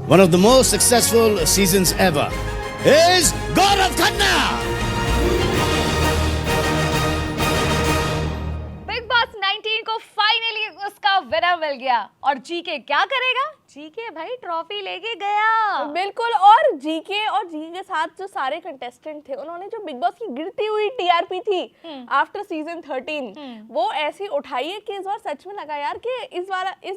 one of the most successful seasons ever is Gaurav Khanna. Big boss 19 को finally उसका winner मिल गया और GK क्या करेगा? जीके भाई ट्रॉफी लेके गया। बिल्कुल। और जीके के साथ जो सारे कंटेस्टेंट थे उन्होंने जो बिग बॉस की गिरती हुई टीआरपी थी आफ्टर सीजन 13 वो ऐसी उठाई है कि इस बार सच में लगा यार कि इस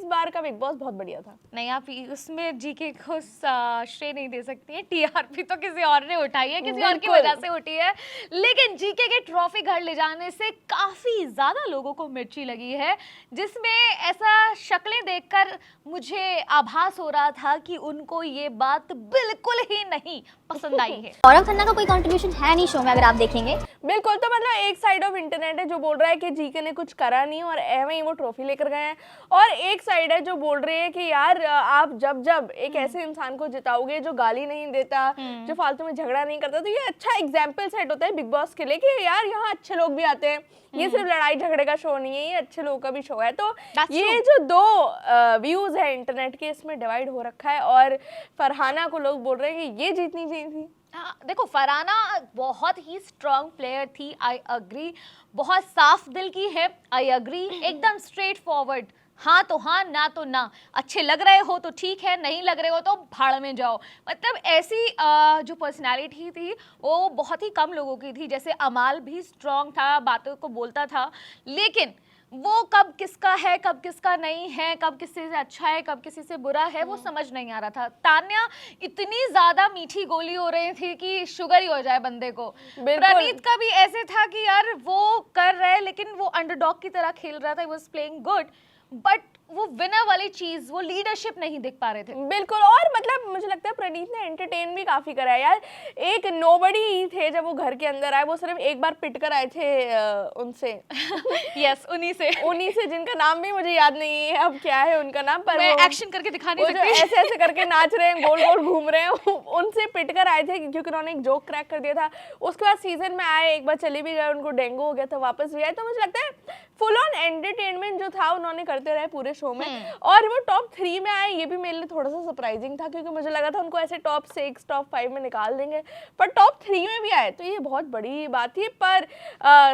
बार का बिग बॉस बहुत बढ़िया था। नहीं, आप उसमें जीके को श्रेय नहीं दे सकती है। टीआरपी तो किसी और ने उठाई है, किसी और की वजह से उठी है। लेकिन जीके के ट्रॉफी घर ले जाने से काफी ज्यादा लोगों को मिर्ची लगी है, जिसमें ऐसा शक्लें देखकर मुझे आभास हो रहा था कि उनको ये बात बिल्कुल ही नहीं पसंद आई है। गौरव खन्ना का कोई कंट्रीब्यूशन है नहीं शो में, अगर आप देखेंगे। बिल्कुल। तो मतलब एक साइड ऑफ इंटरनेट है जो बोल रहा है कि जीके ने कुछ करा नहीं और एवं ही वो ट्रॉफी लेकर गए हैं, और एक साइड है जो बोल रही है कि यार आप जब एक ऐसे इंसान को जिताओगे जो गाली नहीं देता, जो फालतू में झगड़ा नहीं करता, तो ये अच्छा एग्जाम्पल सेट होता है बिग बॉस के लिए कि यार यहाँ अच्छे लोग भी आते हैं, ये सिर्फ लड़ाई झगड़े का शो नहीं है, ये अच्छे लोगों का भी शो है। तो ये जो दो व्यूज है इंटरनेट के, इसमें डिवाइड हो रखा है और फरहाना को लोग बोल रहे हैं कि ये जीतनी चाहिए थी। देखो, फरहाना बहुत ही स्ट्रांग प्लेयर थी, आई अग्री। बहुत साफ दिल की है, आई अग्री। एकदम स्ट्रेट फॉरवर्ड, हाँ तो हाँ, ना तो ना। अच्छे लग रहे हो तो ठीक है, नहीं लग रहे हो तो भाड़ में जाओ। मतलब ऐसी जो पर्सनालिटी थी वो बहुत ही कम लोगों की थी। जैसे अमाल भी स्ट्रांग था, बातों को बोलता था, लेकिन वो कब किसका है, कब किसका नहीं है, कब किसी से अच्छा है, कब किसी से बुरा है, वो समझ नहीं आ रहा था। तान्या इतनी ज्यादा मीठी गोली हो रही थी कि शुगर ही हो जाए बंदे को। प्रणीत का भी ऐसे था कि यार वो कर रहे हैं लेकिन वो अंडरडॉग की तरह खेल रहा था, he was playing good, but वो विनर वाली चीज, वो लीडरशिप नहीं दिख पा रहे थे। बिल्कुल। और मतलब मुझे लगता है प्रणीत ने एंटरटेन भी काफी करा है यार। एक नोबडी थे जब वो घर के अंदर आए, वो सिर्फ एक बार पिट कर आए थे उनसे यस, उन्हीं से जिनका नाम भी मुझे याद नहीं है अब क्या है उनका नाम, पर मैं एक्शन करके दिखा नहीं सकती। ऐसे ऐसे करके नाच रहे हैं, गोल गोल घूम रहे हैं, उनसे पिट कर आए थे क्योंकि उन्होंने एक जोक क्रैक कर दिया था। उसके बाद सीजन में आए, एक बार चले भी गए, उनको डेंगू हो गया था, वापस भी आए। तो मुझे लगता है फुल ऑन एंटरटेनमेंट जो था उन्होंने करते रहे पूरे शो में, और वो टॉप 3 में आए, ये भी मेरे लिए थोड़ा सा सरप्राइजिंग था क्योंकि मुझे लगा था उनको ऐसे टॉप 6 टॉप 5 में निकाल देंगे, पर टॉप 3 में भी आए, तो ये बहुत बड़ी बात थी। पर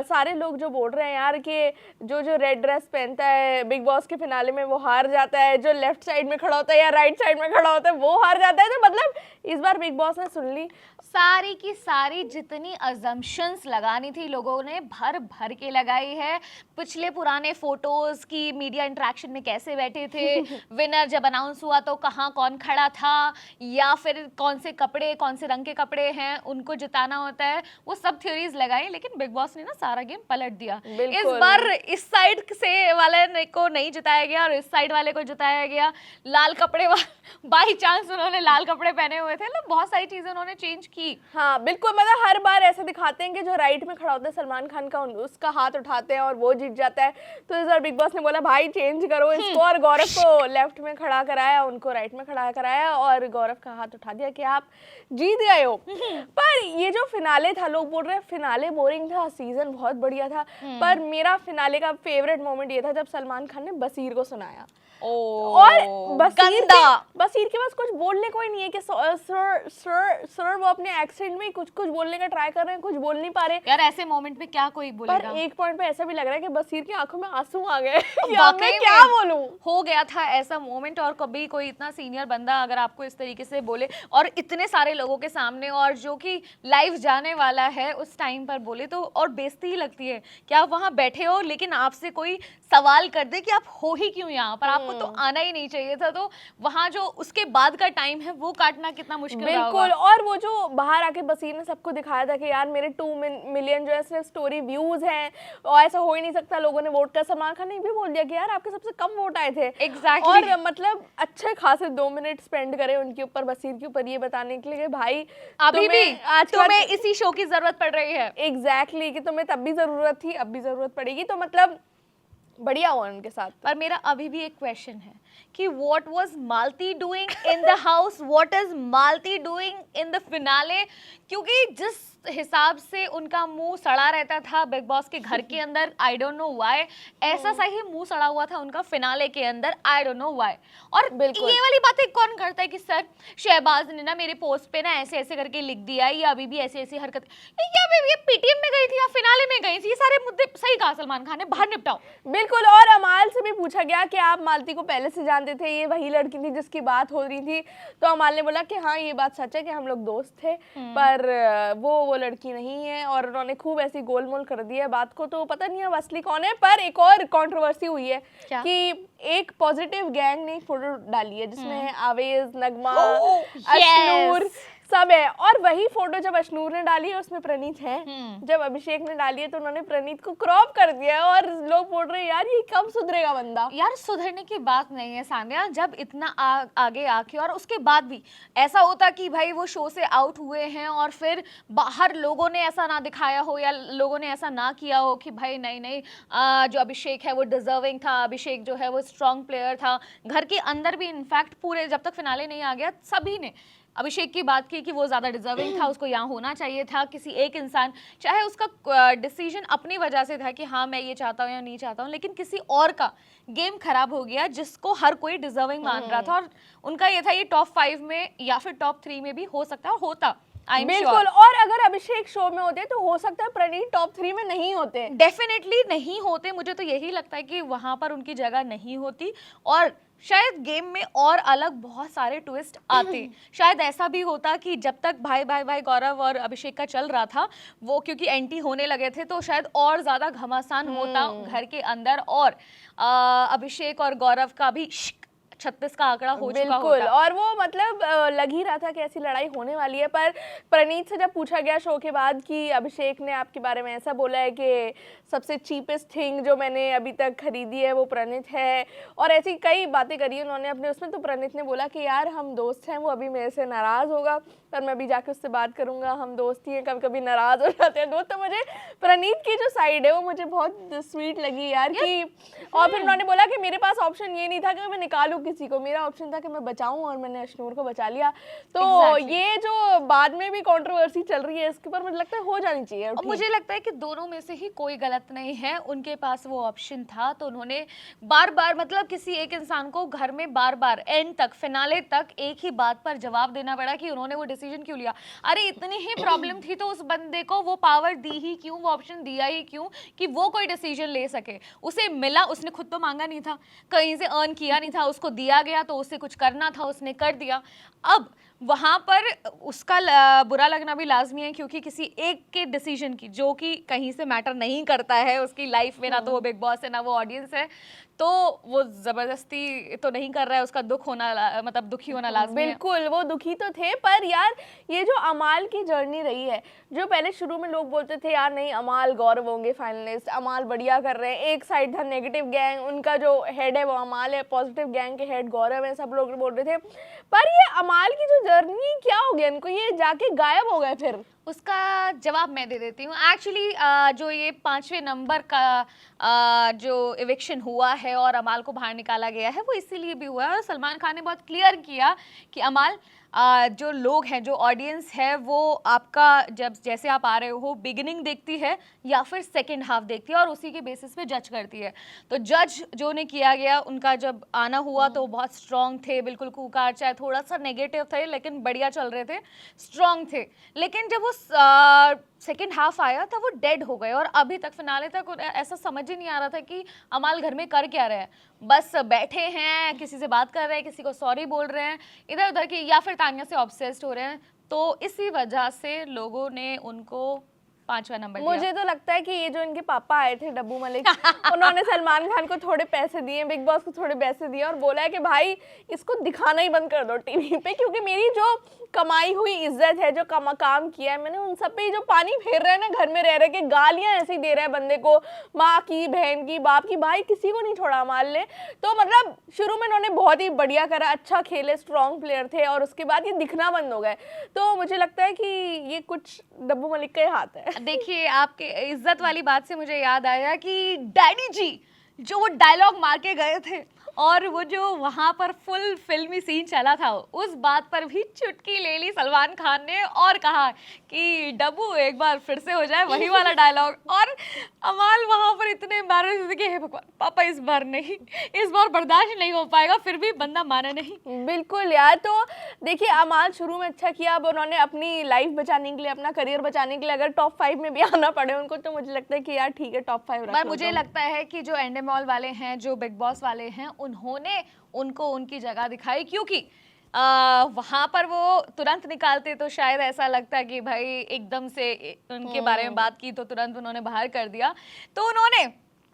सारे लोग जो बोल रहे हैं यार कि जो रेड ड्रेस पहनता है बिग बॉस के फिनाले में वो हार जाता है, जो लेफ्ट साइड में खड़ा होता है या राइट साइड में खड़ा होता है वो हार जाता है, तो मतलब इस बार बिग बॉस ने सुन ली सारी की सारी जितनी अजम्पशंस लगानी थी लोगों ने भर भर के लगाई है। पिछले पुराने फोटोज की मीडिया इंटरेक्शन में कैसे बैठे थे, विनर जब अनाउंस हुआ तो कहाँ कौन खड़ा था, या फिर कौन से कपड़े, कौन से रंग के कपड़े हैं उनको जिताना होता है, वो सब थ्योरीज लगाई। लेकिन बिग बॉस ने ना सारा गेम पलट दिया। इस बार इस साइड से वाले को नहीं जिताया गया और इस साइड वाले को जिताया गया। लाल कपड़े बाई चांस उन्होंने लाल कपड़े पहने हुए थे, मतलब बहुत सारी चीजें उन्होंने चेंज की। हाँ बिल्कुल। मतलब हर बार ऐसे दिखाते हैं कि जो राइट में खड़ा होता है सलमान खान का, उसका हाथ उठाते हैं और वो जीत जाता है। तो इस बार बिग बॉस ने बोला भाई चेंज करो इसको, और गौरव को लेफ्ट में खड़ा कराया, उनको राइट में खड़ा कराया और गौरव का हाथ उठा दिया कि आप जीत गए हो। पर ये जो फिनाले था, लोग बोल रहे हैं फिनाले बोरिंग था, सीजन बहुत बढ़िया था, पर मेरा फिनाले का फेवरेट मोमेंट ये था जब सलमान खान ने बसीर को सुनाया। और बसीर के पास कुछ बोलने को ही नहीं है कि सर वो अपने एक्सेंट में कुछ बोलने का ट्राई कर रहे हैं, कुछ बोल नहीं पा रहे यार। ऐसे मोमेंट में क्या कोई बोलेगा? पर एक पॉइंट पे ऐसा भी लग रहा है कि बसीर की आंखों में आंसू आ गए। मैं क्या बोलूं, हो गया था ऐसा मोमेंट। और कभी कोई इतना सीनियर बंदा अगर आपको इस तरीके से बोले और इतने सारे लोगों के सामने, और जो कि लाइव जाने वाला है उस टाइम पर बोले, तो और बेइज्जती ही लगती है कि आप वहां बैठे हो लेकिन आपसे कोई सवाल कर दे कि आप हो ही क्यों यहाँ पर, आपको तो आना ही नहीं चाहिए था। तो वहाँ जो उसके बाद का टाइम है वो काटना कितना मुश्किल रहा होगा। बिल्कुल। और वो जो बाहर आके बसीर ने सबको दिखाया था कि यार मेरे 2 मिलियन जो है सिर्फ स्टोरी व्यूज हैं और ऐसा हो ही नहीं सकता, लोगों ने वोट कर। सलमान खान ने भी बोल दिया कि यार आपके सबसे कम वोट आए थे। Exactly. और मतलब अच्छे खासे 2 मिनट स्पेंड करे उनके ऊपर, बसीर के ऊपर, ये बताने के लिए भाई अभी भी तुम्हें इसी शो की जरूरत पड़ रही है। एग्जैक्टली कि तुम्हें तब भी जरूरत थी, अब भी जरूरत पड़ेगी। तो मतलब बढ़िया हुआ उनके साथ। पर मेरा अभी भी एक क्वेश्चन है कि what was Malti doing in the house, what is Malti doing in the finale? क्योंकि जिस हिसाब से उनका मुंह सड़ा रहता था बिग बॉस के घर के अंदर, आई डोंट नो व्हाई, ऐसा सही मुंह सड़ा हुआ था उनका फिनाले के अंदर, आई डोंट नो व्हाई। और बिल्कुल। ये वाली बातें कौन करता है कि सर शहबाज ने ना मेरे पोस्ट पे ना ऐसे ऐसे करके लिख दिया, या अभी भी ऐसी ऐसी हरकत, ये पीटीएम में गई थी या फिनाले में गई थी, ये सारे मुद्दे सही कहा सलमान खान ने, बाहर निपटाओ। बिल्कुल। और अमाल से भी पूछा गया कि आप मालती को पहले से जानते थे, ये वही लड़की थी जिसकी बात हो रही थी, तो अमाल ने बोला कि हाँ ये बात सच है कि हम लोग दोस्त थे, पर वो लड़की नहीं है। और उन्होंने खूब ऐसी गोलमोल कर दी है बात को, तो पता नहीं अब असली कौन है। पर एक और कंट्रोवर्सी हुई है कि एक पॉजिटिव गैंग ने फोटो डाली है जिसमें है आवेज, नगमा, अशनूर सब है। और वही फोटो जब अशनूर ने डाली है उसमें प्रणीत है, जब अभिषेक ने डाली है तो उन्होंने प्रणीत को क्रॉप कर दिया है। और लोग बोल रहे हैं यार ये कब सुधरेगा बंदा। यार सुधरने की बात नहीं है सान्या, जब इतना आगे आके और उसके बाद भी ऐसा होता कि भाई वो शो से आउट हुए हैं और फिर बाहर लोगों ने ऐसा ना दिखाया हो या लोगों ने ऐसा ना किया हो कि भाई नहीं नहीं जो अभिषेक है वो डिजर्विंग था, अभिषेक जो है वो स्ट्रॉन्ग प्लेयर था। घर के अंदर भी इनफैक्ट पूरे जब तक फिनाले नहीं आ गया सभी ने अभिषेक की बात की कि वो ज़्यादा डिजर्विंग था, उसको यहाँ होना चाहिए था। किसी एक इंसान, चाहे उसका डिसीजन अपनी वजह से था कि हाँ मैं ये चाहता हूँ या नहीं चाहता हूँ, लेकिन किसी और का गेम खराब हो गया जिसको हर कोई डिजर्विंग मान रहा था। और उनका ये था ये टॉप 5 में या फिर टॉप 3 में भी हो सकता है और होता। बिल्कुल। और अगर अभिषेक शो में होते तो हो सकता है प्रणीत टॉप 3 में नहीं होते, डेफिनेटली नहीं होते। मुझे तो यही लगता है कि वहां पर उनकी जगह नहीं होती और शायद गेम में और अलग बहुत सारे ट्विस्ट आते। शायद ऐसा भी होता कि जब तक भाई भाई भाई गौरव और अभिषेक का चल रहा था, वो क्योंकि एंटी होने लगे थे तो शायद और ज्यादा घमासान होता घर के अंदर और अभिषेक और गौरव का भी 36 का आंकड़ा हो चुका होता। बिल्कुल। और वो मतलब लग ही रहा था कि ऐसी लड़ाई होने वाली है। पर प्रणीत से जब पूछा गया शो के बाद कि अभिषेक ने आपके बारे में ऐसा बोला है कि सबसे चीपेस्ट थिंग जो मैंने अभी तक खरीदी है वो प्रणीत है, और ऐसी कई बातें करी उन्होंने अपने उसमें, तो प्रणीत ने बोला कि यार हम दोस्त हैं, वो अभी मेरे से नाराज़ होगा पर मैं अभी जाके उससे बात करूंगा, हम दोस्त ही हैं, कभी कभी नाराज़ हो जाते हैं दोस्त। तो मुझे प्रणीत की जो साइड है वो मुझे बहुत स्वीट लगी यार कि और फिर उन्होंने बोला कि मेरे पास ऑप्शन ये नहीं था कि मैं निकालूं किसी को, मेरा ऑप्शन था कि मैं बचाऊं और मैंने अशनूर को बचा लिया। तो ये जो बाद में भी कंट्रोवर्सी चल रही है इसके ऊपर मुझे लगता है हो जानी चाहिए। और मुझे लगता है कि दोनों में से ही कोई गलत नहीं है, उनके पास वो ऑप्शन था तो उन्होंने बार बार मतलब किसी एक इंसान को घर में बार बार एंड तक फिनाले तक एक ही बात पर जवाब देना पड़ा कि उन्होंने वो डिसीजन क्यों लिया। अरे इतनी ही प्रॉब्लम थी तो उस बंदे को वो पावर दी ही क्यों, वो ऑप्शन दिया ही क्यों कि वो कोई डिसीजन ले सके। उसे मिला, उसने खुद तो मांगा नहीं था, कहीं से अर्न किया नहीं था, उसको दिया गया तो उसे कुछ करना था, उसने कर दिया। अब वहाँ पर उसका बुरा लगना भी लाजमी है क्योंकि किसी एक के डिसीजन की जो कि कहीं से मैटर नहीं करता है उसकी लाइफ में, ना तो वो बिग बॉस है ना वो ऑडियंस है, तो वो जबरदस्ती तो नहीं कर रहा है, उसका दुख होना मतलब दुखी होना लाजमी है। बिल्कुल वो दुखी तो थे। पर यार ये जो अमाल की जर्नी रही है, जो पहले शुरू में लोग बोलते थे यार नहीं अमाल गौरव होंगे फाइनलिस्ट, अमाल बढ़िया कर रहे हैं, एक साइड था नेगेटिव गैंग, उनका जो हेड है वो अमाल है, पॉजिटिव गैंग के हेड गौरव है, सब लोग बोल रहे थे। पर ये अमाल की जो जर्नी क्या हो गया इनको, ये जाके गायब हो गए फिर। उसका जवाब मैं दे देती हूँ। एक्चुअली जो ये 5वें नंबर का जो इविक्शन हुआ है और अमाल को बाहर निकाला गया है वो इसीलिए भी हुआ है और सलमान खान ने बहुत क्लियर किया कि अमाल जो लोग हैं, जो ऑडियंस है वो आपका जब जैसे आप आ रहे हो बिगिनिंग देखती है या फिर सेकंड हाफ देखती है और उसी के बेसिस पे जज करती है। तो जज जो ने किया गया उनका जब आना हुआ तो बहुत स्ट्रॉन्ग थे, बिल्कुल कुकार, चाहे थोड़ा सा नेगेटिव थे लेकिन बढ़िया चल रहे थे, स्ट्रॉन्ग थे। लेकिन जब वो सेकेंड हाफ आया तब वो डेड हो गए और अभी तक फिनाले तक ऐसा समझ ही नहीं आ रहा था कि अमाल घर में कर क्या रहे हैं। बस बैठे हैं, किसी से बात कर रहे हैं, किसी को सॉरी बोल रहे हैं इधर उधर की, या फिर तानिया से ऑब्सेस्ड हो रहे हैं। तो इसी वजह से लोगों ने उनको 5वां नंबर दिया। मुझे तो लगता है कि ये जो इनके पापा आए थे डब्बू मलिक उन्होंने सलमान खान को थोड़े पैसे दिए, बिग बॉस को थोड़े पैसे दिए और बोला है कि भाई इसको दिखाना ही बंद कर दो टीवी पे, क्योंकि मेरी जो कमाई हुई इज्जत है, जो काम किया है मैंने, उन सब पे जो पानी फेर रहे हैं ना घर में रह रहे के, गालियां ऐसे ही दे रहे हैं बंदे को, माँ की, बहन की, बाप की, भाई किसी को नहीं छोड़ा मान ले। तो मतलब शुरू में उन्होंने बहुत ही बढ़िया करा, अच्छा खेले, स्ट्रॉन्ग प्लेयर थे और उसके बाद ये दिखना बंद हो गए। तो मुझे लगता है कि ये कुछ डब्बू मलिक का ही हाथ है। देखिए आपके इज्जत वाली बात से मुझे याद आया कि डैडी जी जो वो डायलॉग मार के गए थे और वो जो वहां पर फुल फिल्मी सीन चला था, उस बात पर भी चुटकी ले ली सलमान खान ने और कहा कि डब्बू एक बार फिर से हो जाए वही वाला डायलॉग। और अमाल वहां पर इतने एम्बैरेस थे कि हे भगवान पापा इस बार नहीं, इस बार बर्दाश्त नहीं हो पाएगा, फिर भी बंदा माना नहीं। बिल्कुल यार, तो देखिए अमाल शुरू में अच्छा किया, अब उन्होंने अपनी लाइफ बचाने के लिए, अपना करियर बचाने के लिए अगर टॉप 5 में भी आना पड़े उनको, तो मुझे लगता है कि यार ठीक है टॉप 5 रख पर लो मुझे तुम। लगता है कि जो एंडेमॉल वाले हैं, जो बिग बॉस वाले हैं, उन्होंने उनको उनकी जगह दिखाई, क्योंकि वहां पर वो तुरंत निकालते तो शायद ऐसा लगता कि भाई एकदम से उनके बारे में बात की तो तुरंत उन्होंने बाहर कर दिया। तो उन्होंने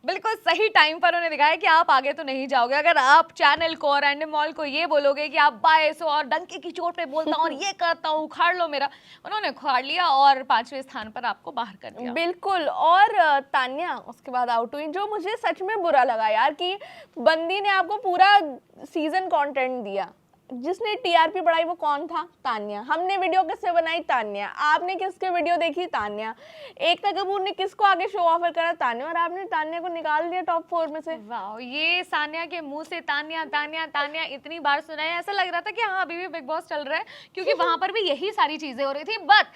बिल्कुल सही टाइम पर उन्हें दिखाया कि आप आगे तो नहीं जाओगे। अगर आप चैनल को और एंडेमॉल को ये बोलोगे कि आप बायस हो और डंके की चोट पे बोलता हूँ और ये करता हूँ, उखाड़ लो मेरा, उन्होंने उखाड़ लिया और 5वें स्थान पर आपको बाहर कर दिया। बिल्कुल। और तान्या उसके बाद आउट हुई, जो मुझे सच में बुरा लगा यार कि बंदी ने आपको पूरा सीजन कंटेंट दिया, जिसने टीआरपी बढ़ाई वो कौन था? तान्या। हमने वीडियो किससे बनाई? तान्या। आपने किसके वीडियो देखी? तान्या। एकता कपूर ने किसको आगे शो ऑफर करा? तान्या। और आपने तान्या को निकाल दिया टॉप 4 में से। वाह, ये सान्या के मुंह से तान्या तान्या तान्या इतनी बार सुना है, ऐसा लग रहा था कि हाँ अभी भी बिग बॉस चल रहा है, क्योंकि वहां पर भी यही सारी चीजें हो रही थी। बट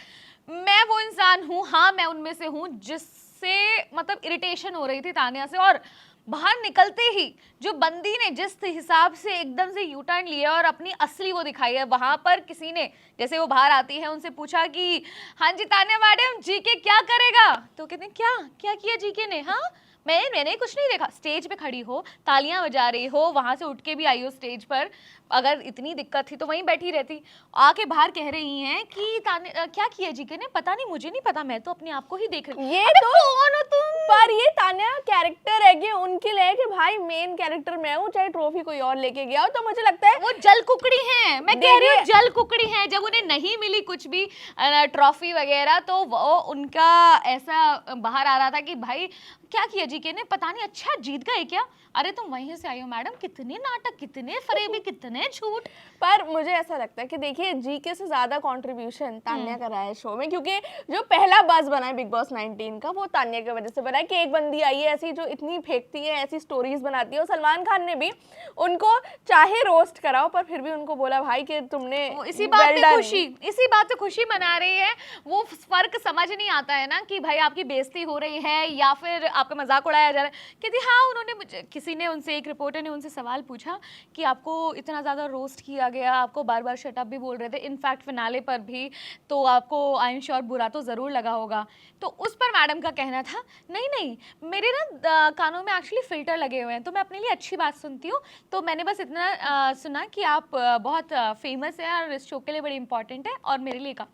मैं वो इंसान हूँ, हाँ मैं उनमें से हूँ जिससे मतलब इरिटेशन हो रही थी तान्या से। और बाहर निकलते ही जो बंदी ने जिस हिसाब से एकदम से यू टर्न लिया और अपनी असली वो दिखाई है, वहां पर किसी ने जैसे वो बाहर आती है उनसे पूछा कि हाँ जी तान्या मैडम जीके क्या करेगा, तो कहते हैं क्या क्या किया जीके ने? हाँ मैंने कुछ नहीं देखा। स्टेज पे खड़ी हो, तालियां बजा रही हो, वहां से उठ के भी आई हो स्टेज पर, अगर इतनी दिक्कत थी तो वहीं बैठी रहती। आके बाहर कह रही हैं कि क्या किया जीके ने? पता नहीं, मुझे नहीं पता, मैं तो अपने आप को ही देख रही। ये तो कौन हो तुम? पर ये तान्या कैरेक्टर है कि उनके लिए कि भाई मेन कैरेक्टर मैं हूँ, चाहे ट्रॉफी कोई और लेके गया हो। तो मुझे लगता है वो जल कुकड़ी हैं, मैं कह रही हूँ जल कुकड़ी हैं। जब उन्हें नहीं मिली कुछ भी ट्रॉफी वगैरह, तो वो उनका ऐसा बाहर आ रहा था कि भाई क्या किया जीके ने? पता नहीं, अच्छा जीत गए क्या? अरे तुम वहीं से आई हो मैडम, कितने नाटक, कितने फरेबी, कितने झूठ। पर मुझे ऐसा लगता है कि देखिए जीके से ज्यादा कंट्रीब्यूशन तान्या का रहा है शो में, क्योंकि जो पहला बज़ बना है बिग बॉस 19 का वो तान्या की वजह से बना है कि एक बंदी आई है ऐसी जो इतनी फेंकती है, ऐसी स्टोरीज बनाती है। और सलमान खान ने भी उनको चाहे रोस्ट कराओ पर फिर भी उनको बोला भाई कि तुमने इसी बात पे खुशी मना रही है। वो फर्क समझ नहीं आता है ना कि भाई आपकी बेइज्जती हो रही है या फिर आपका मजाक उड़ाया जा रहा है। कहती हाँ, उन्होंने मुझे, किसी ने उनसे, एक रिपोर्टर ने उनसे सवाल पूछा कि आपको इतना ज़्यादा रोस्ट किया गया, आपको बार बार शटअप भी बोल रहे थे, इनफैक्ट फिनाले पर भी, तो आपको आई एम श्योर बुरा तो ज़रूर लगा होगा। तो उस पर मैडम का कहना था नहीं मेरे ना कानों में एक्चुअली फ़िल्टर लगे हुए हैं, तो मैं अपने लिए अच्छी बात सुनती हूँ, तो मैंने बस इतना सुना कि आप बहुत फेमस हैं और इस शो के लिए बड़ी इंपॉर्टेंट है और मेरे लिए का।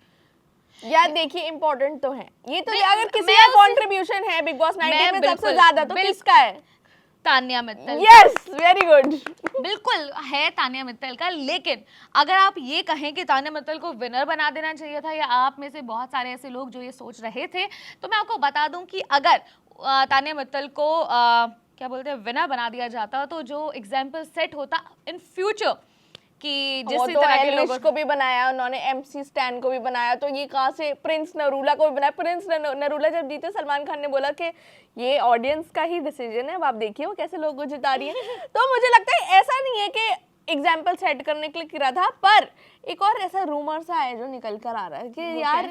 यार देखिए इम्पोर्टेंट तो है ये, तो मैं- अगर किसी मैं का उसे- कंट्रीब्यूशन है बिग बॉस 19 में सबसे बिल्कुल- ज्यादा तो किसका है? Tanya Mittal. Yes, very good. बिल्कुल है तान्या मित्तल का। लेकिन अगर आप ये कहें कि तान्या मित्तल को विनर बना देना चाहिए था, या आप में से बहुत सारे ऐसे लोग जो ये सोच रहे थे, तो मैं आपको बता दूं कि अगर तान्या मित्तल को क्या बोलते हैं विनर बना दिया जाता, तो जो एग्जाम्पल सेट होता इन फ्यूचर कि जिस वो तो तरह के एलिश लोगों को भी बनाया उन्होंने, एमसी स्टैन को भी बनाया, तो ये कहाँ से प्रिंस नरूला को भी बनाया। प्रिंस नरूला जब जीते सलमान खान ने बोला कि ये ऑडियंस का ही डिसीजन है, अब आप देखिए वो कैसे लोगों को जिता रही है। तो मुझे लगता है ऐसा नहीं है कि एग्जाम्पल सेट करने के लिए करा था, पर एक और ऐसा रूमर सा है जो निकल कर आ रहा है कि यार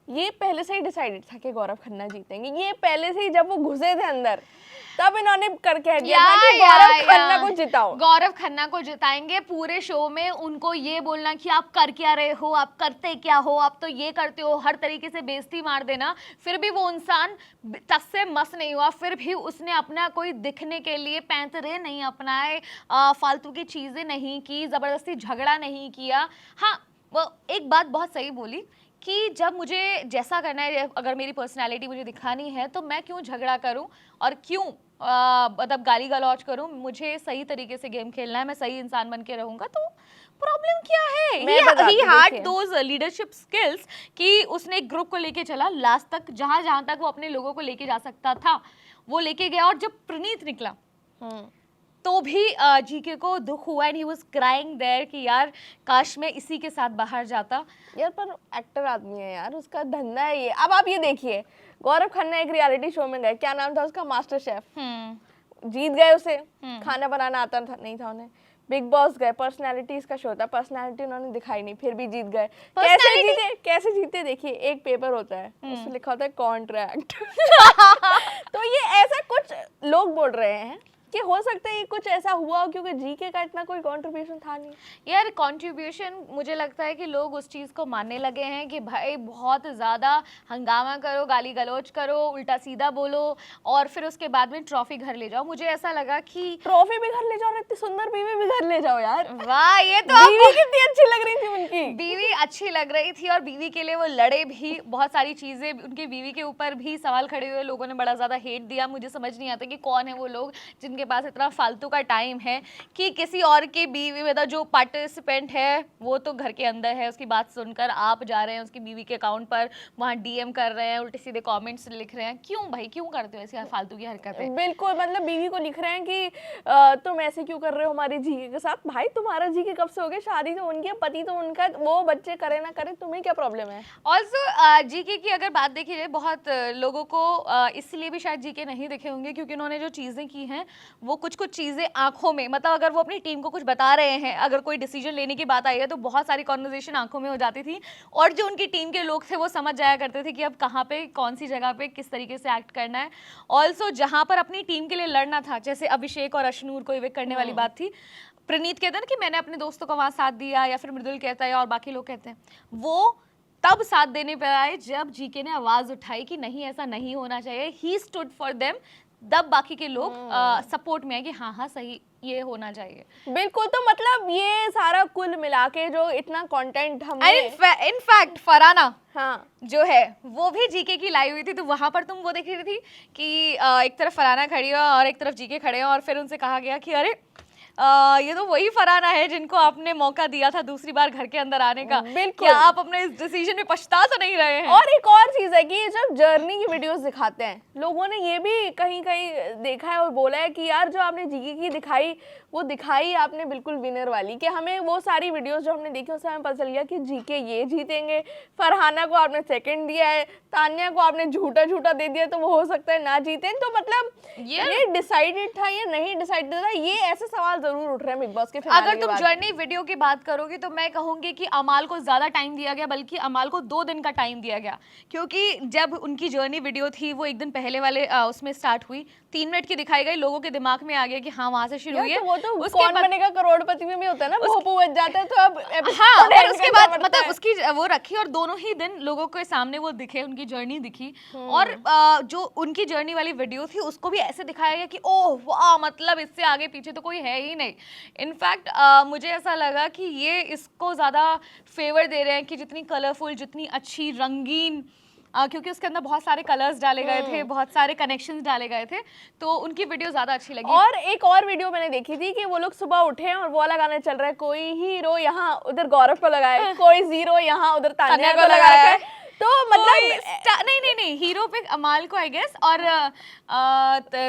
ये पहले से ही डिसाइडेड था कि गौरव खन्ना जीतेंगे। ये पहले से ही जब वो घुसे थे अंदर तब इन्होंने कर कह दिया था कि गौरव खन्ना को जिताओ, गौरव खन्ना को जिताएंगे। पूरे शो में उनको ये बोलना कि आप कर क्या रहे हो, आप करते क्या हो, आप तो ये करते हो, हर तरीके से बेइज्जती मार देना। फिर भी वो इंसान टस से मस नहीं हुआ, फिर भी उसने अपना कोई दिखने के लिए पैंतरे नहीं अपनाए, फालतू की चीजें नहीं की, जबरदस्ती झगड़ा नहीं किया। हाँ, वो एक बात बहुत सही बोली कि जब मुझे जैसा करना है, अगर मेरी पर्सनालिटी मुझे दिखानी है, तो मैं क्यों झगड़ा करूं और क्यों मतलब गाली गलौज करूं। मुझे सही तरीके से गेम खेलना है, मैं सही इंसान बन के रहूंगा, तो प्रॉब्लम क्या है? He had those leadership skills कि उसने एक ग्रुप को लेके चला लास्ट तक, जहां तक वो अपने लोगों को लेके जा सकता था वो लेके गया। और जब प्रणीत निकला तो भी जीके को दुख हुआ, and he was crying there कि यार काश मैं इसी के साथ बाहर जाता। यार पर एक्टर आदमी है यार, उसका धंधा है ये। अब आप ये देखिए गौरव खन्ना एक रियलिटी शो में गए, क्या नाम था उसका, मास्टर शेफ। जीत गए उसे, खाना बनाना आता था नहीं था उन्हें। बिग बॉस गए, पर्सनालिटीज का शो था, पर्सनालिटी उन्होंने दिखाई नहीं, फिर भी जीत गए। कैसे जीते देखिए, एक पेपर होता है उसमें लिखा होता है कॉन्ट्रैक्ट। तो ये ऐसा कुछ लोग बोल रहे हैं कि हो सकता है ये कुछ ऐसा हुआ हो क्योंकि जीके का इतना कोई कंट्रीब्यूशन था नहीं। यार कंट्रीब्यूशन मुझे लगता है कि लोग उस चीज़ को मानने लगे हैं कि भाई बहुत ज़्यादा हंगामा करो, गाली गलौज करो, उल्टा सीधा बोलो और फिर उसके बाद में ट्रॉफी घर ले जाओ। मुझे ऐसा लगा कि ट्रॉफी भी घर ले जाओ, इतनी सुंदर बीवी भी घर ले जाओ यार। वाह, ये तो बीवी कितनी अच्छी लग रही थी उनकी। बीवी अच्छी लग रही थी और बीवी के लिए वो लड़े भी, बहुत सारी चीज़ें उनकी बीवी के ऊपर भी सवाल खड़े हुए, लोगों ने बड़ा ज़्यादा हेट दिया। मुझे समझ नहीं आता कि कौन है वो लोग जिनके पास इतना फालतू का टाइम है कि किसी और की बीवी में जो पार्टिसिपेंट है वो तो घर के अंदर है, उसकी बात सुनकर आप जा रहे हैं उसकी बीवी के अकाउंट पर वहाँ डीएम कर रहे हैं, उल्टे सीधे कमेंट्स लिख रहे हैं। क्यों भाई, क्यों करते हो ऐसी फालतू की हरकतें? बिल्कुल, मतलब बीवी को लिख रहे हैं कि तुम ऐसे क्यों कर रहे हो हमारे जीके के साथ। भाई तुम्हारा जीके कब से हो गया? शादी तो उनकी, पति तो उनका, वो बच्चे करे ना करे, तुम्हें क्या प्रॉब्लम है? ऑल्सो जीके की अगर बात देखी जाए, बहुत लोगों को इसलिए भी शायद जीके नहीं दिखे होंगे क्योंकि उन्होंने जो चीज़ें की हैं वो कुछ चीज़ें आंखों में, मतलब अगर वो अपनी टीम को कुछ बता रहे हैं, अगर कोई डिसीजन लेने की बात आई है तो बहुत सारी कॉन्वर्जेशन आंखों में हो जाती थी और जो उनकी टीम के लोग थे वो समझ जाया करते थे कि अब कहाँ पे, कौन सी जगह पे किस तरीके से एक्ट करना है। ऑल्सो जहाँ पर अपनी टीम के लिए लड़ना था, जैसे अभिषेक और अशनूर को इवेक्ट करने वाली बात थी, प्रणीत कहता है ना कि मैंने अपने दोस्तों का वहाँ साथ दिया, या फिर मृदुल कहता है और बाकी लोग कहते हैं, वो तब साथ देने पर आए जब जीके ने आवाज़ उठाई कि नहीं ऐसा नहीं होना चाहिए। ही स्टूड फॉर देम, तब बाकी के लोग सपोर्ट में है कि हाँ सही, ये होना चाहिए। बिल्कुल, तो मतलब ये सारा कुल मिला के जो इतना कंटेंट हमने इनफैक्ट फरहाना हाँ जो है वो भी जीके की लाई हुई थी, तो वहां पर तुम वो देख रही थी कि एक तरफ फरहाना खड़ी है और एक तरफ जीके खड़े हैं और फिर उनसे कहा गया कि अरे ये तो वही फरहाना है जिनको आपने मौका दिया था दूसरी बार घर के अंदर आने का। बिल्कुल, क्या आप अपने इस डिसीजन में पछता तो नहीं रहे हैं? और एक और चीज है कि जब जर्नी की वीडियोस दिखाते हैं, लोगों ने ये भी कहीं कहीं देखा है और बोला है कि यार जो आपने जीके की दिखाई, वो दिखाई आपने बिल्कुल विनर वाली, कि हमें वो सारी वीडियोस जो हमने देखी उससे हमें पता चल गया कि जीके ये जीतेंगे। फरहाना को आपने सेकंड दिया है, तान्या को आपने झूठा दे दिया तो वो हो सकता है ना जीते। तो मतलब ये डिसाइडेड था या नहीं डिसाइडेड था, ये ऐसे सवाल जरूर उठ रहे हैं बिग बॉस के फिनाले अगर के तुम बाद। जर्नी वीडियो की बात करोगे तो मैं कहूंगी कि अमाल को ज्यादा टाइम दिया गया, बल्कि अमाल को 2 दिन का टाइम दिया गया, क्योंकि जब उनकी जर्नी वीडियो थी वो एक दिन पहले वाले उसमें स्टार्ट हुई, 3 मिनट की दिखाई गई, लोगों के दिमाग में आ गया कि हाँ वहां से शुरू हुई है। तो वो तो कौन बनेगा करोड़पति में भी होता है ना, भोपू बच जाता है, तो अब हाँ, और उसके बाद मतलब उसकी वो रखी और दोनों ही दिन लोगों के सामने वो दिखे, उनकी जर्नी दिखी। और जो उनकी जर्नी वाली वीडियो थी उसको भी ऐसे दिखाया गया कि ओह वाह, मतलब इससे आगे पीछे तो कोई है ही नहीं। इनफैक्ट मुझे ऐसा लगा कि ये इसको ज़्यादा फेवर दे रहे हैं कि जितनी कलरफुल, जितनी अच्छी, रंगीन, क्योंकि उसके अंदर बहुत सारे कलर्स डाले गए थे, बहुत सारे कनेक्शंस डाले गए थे, तो उनकी वीडियो ज़्यादा अच्छी लगी। और एक और वीडियो मैंने देखी थी कि वो लोग सुबह उठे हैं और वो वाला गाना चल रहा है, कोई हीरो यहाँ उधर गौरव को लगाए, कोई जीरो यहाँ उधर तान्या को लगाया है। तो मतलब नहीं, हीरो पे अमाल को आई गेस, और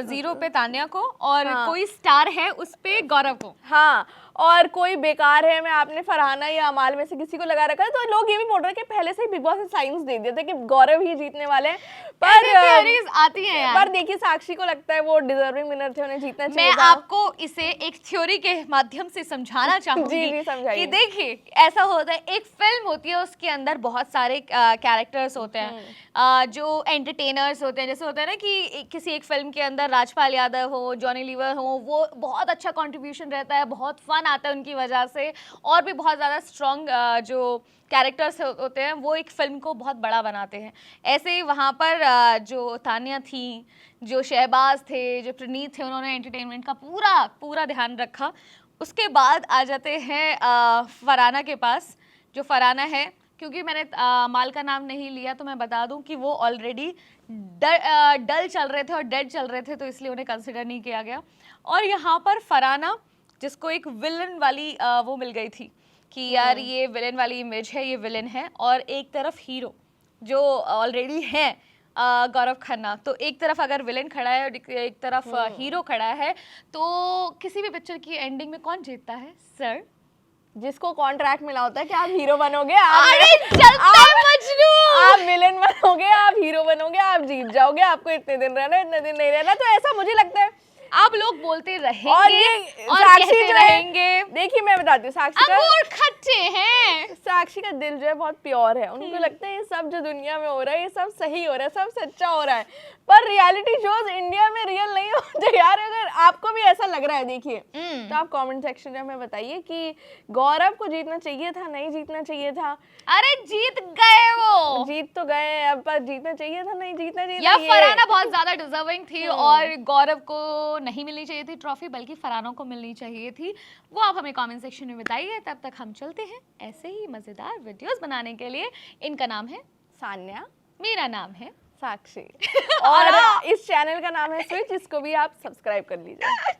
जीरो पे तान्या को, और कोई स्टार है उस पे गौरव को। हाँ, और कोई बेकार है, मैं आपने फरहाना या अमाल में से किसी को लगा रखा है। तो लोग ये भी बोल रहे हैं कि पहले से ही बिग बॉस ने साइंस दे दिया था कि गौरव ही जीतने वाले हैं, पर थियरीज आती हैं यार। पर देखिए साक्षी को लगता है वो डिजर्विंग विनर थे, उन्हें जीतना चाहिए मैं था। आपको इसे एक थ्योरी के माध्यम से समझाना चाहूंगी कि देखिए ऐसा होता है, एक फिल्म होती है, उसके अंदर बहुत सारे कैरेक्टर्स होते हैं जो एंटरटेनर्स होते हैं। जैसे होता है ना कि किसी एक फिल्म के अंदर राजपाल यादव हो, जॉनी लीवर हो, वो बहुत अच्छा कंट्रीब्यूशन रहता है, बहुत फन आता है उनकी वजह से, और भी बहुत ज़्यादा स्ट्रॉन्ग जो कैरेक्टर्स होते हैं वो एक फिल्म को बहुत बड़ा बनाते हैं। ऐसे ही वहाँ पर जो तान्या थी, जो शहबाज थे, जो प्रणीत थे, उन्होंने एंटरटेनमेंट का पूरा ध्यान रखा। उसके बाद आ जाते हैं फरहाना के पास। जो फरहाना है, क्योंकि मैंने माल का नाम नहीं लिया तो मैं बता दूं कि वो ऑलरेडी डल चल रहे थे और डेड चल रहे थे, तो इसलिए उन्हें कंसिडर नहीं किया गया। और यहाँ पर फरहाना, जिसको एक विलन वाली वो मिल गई थी कि यार ये विलन वाली इमेज है, ये विलन है, और एक तरफ हीरो जो ऑलरेडी है गौरव खन्ना, तो एक तरफ अगर विलेन खड़ा है और एक तरफ हीरो खड़ा है, तो किसी भी पिक्चर की एंडिंग में कौन जीतता है सर? जिसको कॉन्ट्रैक्ट मिला होता है कि आप हीरो बनोगे, आप विलेन बनोगे, आप हीरो बनोगे, आप जीत जाओगे, आपको इतने दिन रहना, इतने दिन नहीं रहना। तो ऐसा मुझे लगता है आप लोग बोलते रहेंगे और ये और साक्षी कहते जो है, रहेंगे। देखिए मैं बताती हूँ, साक्षी का अंगूर खट्टे हैं। साक्षी का दिल जो है बहुत प्योर है, उनको लगता है ये सब जो दुनिया में हो रहा है ये सब सही हो रहा है, सब सच्चा हो रहा है, पर रियलिटी शोज इंडिया में रियल नहीं होते यार। अगर आपको भी ऐसा लग रहा है देखिए, तो आप कमेंट सेक्शन में हमें बताइए कि गौरव को जीतना चाहिए था, नहीं जीतना चाहिए था। अरे जीत गए वो, जीत तो गए, अब पर जीतना चाहिए था, नहीं जीतना चाहिए या था, फरहाना बहुत ज्यादा डिजर्विंग थी और गौरव को नहीं मिलनी चाहिए थी ट्रॉफी, बल्कि फरहाना को मिलनी चाहिए थी। वो आप हमें कमेंट सेक्शन में बताइए। तब तक हम चलते हैं ऐसे ही मजेदार वीडियोस बनाने के लिए। इनका नाम है सान्या, मेरा नाम है साक्षी और इस चैनल का नाम है स्विच, इसको भी आप सब्सक्राइब कर लीजिए।